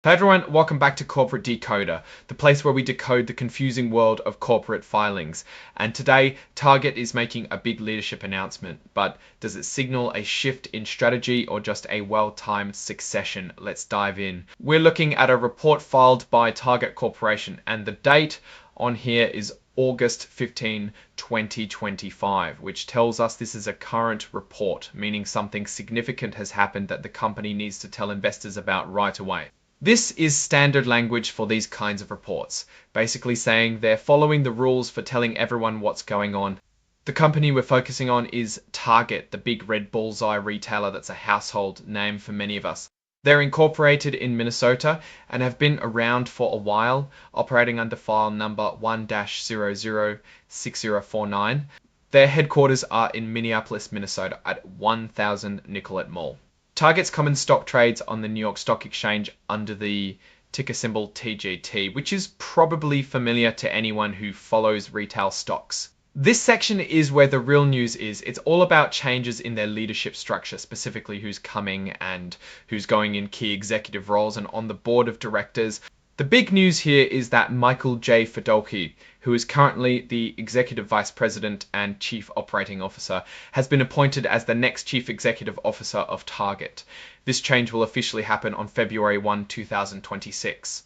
Hey everyone, welcome back to Corporate Decoder, the place where we decode the confusing world of corporate filings. And today, Target is making a big leadership announcement, but does it signal a shift in strategy or just a well-timed succession? Let's dive in. We're looking at a report filed by Target Corporation, and the date on here is August 15, 2025, which tells us this is a current report, meaning something significant has happened that the company needs to tell investors about right away. This is standard language for these kinds of reports, basically saying they're following the rules for telling everyone what's going on. The company we're focusing on is Target, the big red bullseye retailer that's a household name for many of us. They're incorporated in Minnesota and have been around for a while, operating under file number 1-006049. Their headquarters are in Minneapolis, Minnesota at 1000 Nicollet Mall. Target's common stock trades on the New York Stock Exchange under the ticker symbol TGT, which is probably familiar to anyone who follows retail stocks. This section is where the real news is. It's all about changes in their leadership structure, specifically who's coming and who's going in key executive roles and on the board of directors. The big news here is that Michael J. Fidolke, who is currently the Executive Vice President and Chief Operating Officer, has been appointed as the next Chief Executive Officer of Target. This change will officially happen on February 1, 2026.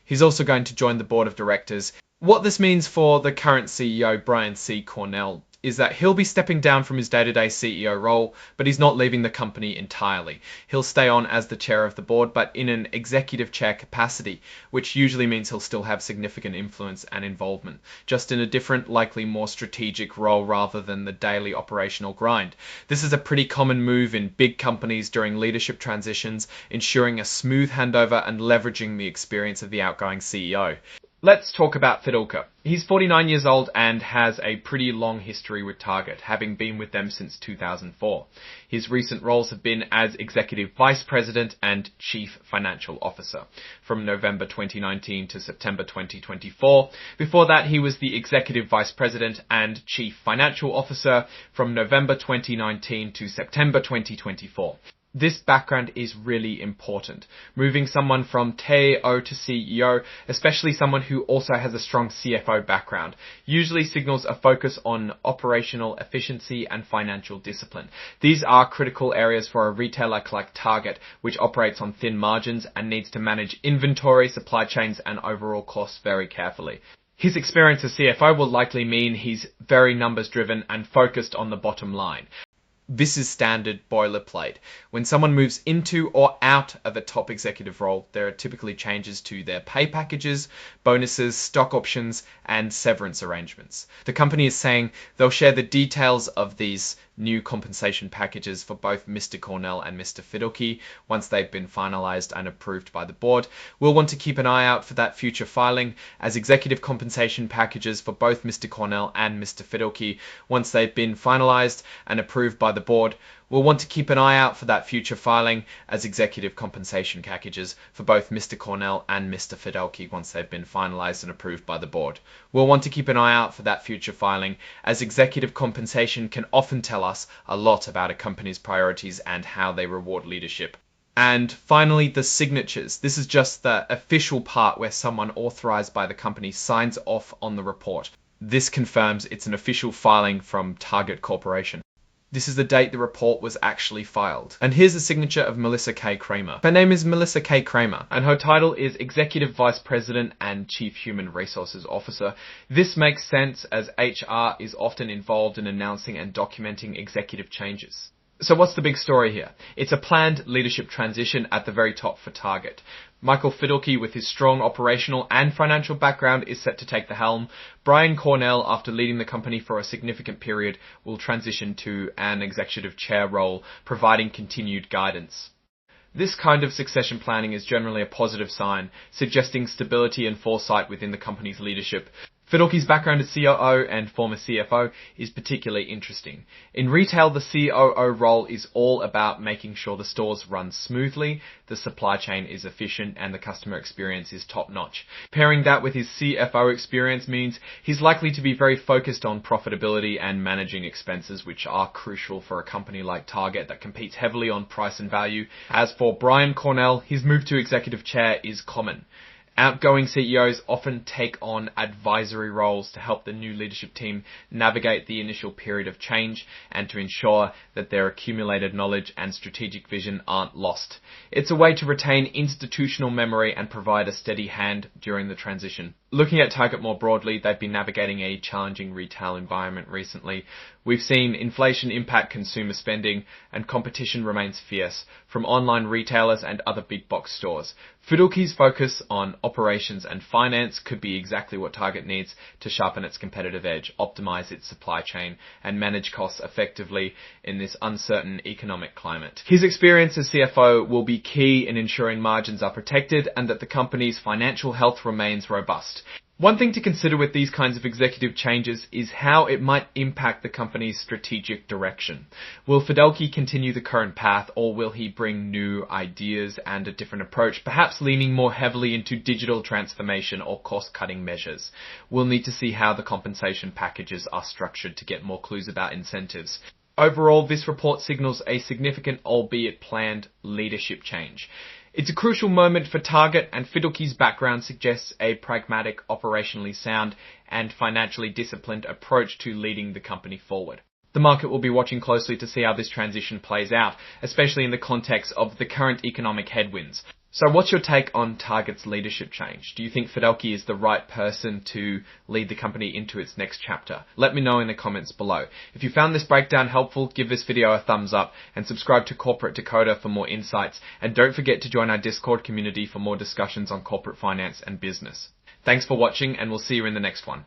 He's also going to join the board of directors. What this means for the current CEO, Brian C. Cornell, is that he'll be stepping down from his day-to-day CEO role, but he's not leaving the company entirely. He'll stay on as the chair of the board, but in an executive chair capacity, which usually means he'll still have significant influence and involvement, just in a different, likely more strategic role rather than the daily operational grind. This is a pretty common move in big companies during leadership transitions, ensuring a smooth handover and leveraging the experience of the outgoing CEO. Let's talk about Fidolke. He's 49 years old and has a pretty long history with Target, having been with them since 2004. His recent roles have been as Executive Vice President and Chief Financial Officer from November 2019 to September 2024. Before that, he was the Executive Vice President and Chief Financial Officer from November 2019 to September 2024. This background is really important. Moving someone from TO to CEO, especially someone who also has a strong CFO background, usually signals a focus on operational efficiency and financial discipline. These are critical areas for a retailer like Target, which operates on thin margins and needs to manage inventory, supply chains, and overall costs very carefully. His experience as CFO will likely mean he's very numbers driven and focused on the bottom line. This is standard boilerplate. When someone moves into or out of a top executive role, there are typically changes to their pay packages, bonuses, stock options, and severance arrangements. The company is saying they'll share the details of these new compensation packages for both Mr. Cornell and Mr. Fidolke once they've been finalized and approved by the board. We'll want to keep an eye out for that future filing as executive compensation packages for both Mr. Cornell and Mr. Fidolke once they've been finalized and approved by the board. We'll want to keep an eye out for that future filing as executive compensation packages for both Mr. Cornell and Mr. Fidolke once they've been finalized and approved by the board. We'll want to keep an eye out for that future filing as executive compensation can often tell us a lot about a company's priorities and how they reward leadership. And finally, the signatures. This is just the official part where someone authorized by the company signs off on the report. This confirms it's an official filing from Target Corporation. This is the date the report was actually filed. And here's the signature of Melissa K. Kramer. Her name is Melissa K. Kramer, and her title is Executive Vice President and Chief Human Resources Officer. This makes sense as HR is often involved in announcing and documenting executive changes. So what's the big story here? It's a planned leadership transition at the very top for Target. Michael Fidolke, with his strong operational and financial background, is set to take the helm. Brian Cornell, after leading the company for a significant period, will transition to an executive chair role, providing continued guidance. This kind of succession planning is generally a positive sign, suggesting stability and foresight within the company's leadership. Fidelky's background as COO and former CFO is particularly interesting. In retail, the COO role is all about making sure the stores run smoothly, the supply chain is efficient, and the customer experience is top-notch. Pairing that with his CFO experience means he's likely to be very focused on profitability and managing expenses, which are crucial for a company like Target that competes heavily on price and value. As for Brian Cornell, his move to executive chair is common. Outgoing CEOs often take on advisory roles to help the new leadership team navigate the initial period of change and to ensure that their accumulated knowledge and strategic vision aren't lost. It's a way to retain institutional memory and provide a steady hand during the transition. Looking at Target more broadly, they've been navigating a challenging retail environment recently. We've seen inflation impact consumer spending and competition remains fierce from online retailers and other big box stores. Fidelky's focus on operations and finance could be exactly what Target needs to sharpen its competitive edge, optimize its supply chain, and manage costs effectively in this uncertain economic climate. His experience as CFO will be key in ensuring margins are protected and that the company's financial health remains robust. One thing to consider with these kinds of executive changes is how it might impact the company's strategic direction. Will Fidelky continue the current path, or will he bring new ideas and a different approach, perhaps leaning more heavily into digital transformation or cost-cutting measures? We'll need to see how the compensation packages are structured to get more clues about incentives. Overall, this report signals a significant, albeit planned, leadership change. It's a crucial moment for Target, and Fidelky's background suggests a pragmatic, operationally sound, and financially disciplined approach to leading the company forward. The market will be watching closely to see how this transition plays out, especially in the context of the current economic headwinds. So what's your take on Target's leadership change? Do you think Fidelky is the right person to lead the company into its next chapter? Let me know in the comments below. If you found this breakdown helpful, give this video a thumbs up and subscribe to Corporate Decoder for more insights. And don't forget to join our Discord community for more discussions on corporate finance and business. Thanks for watching, and we'll see you in the next one.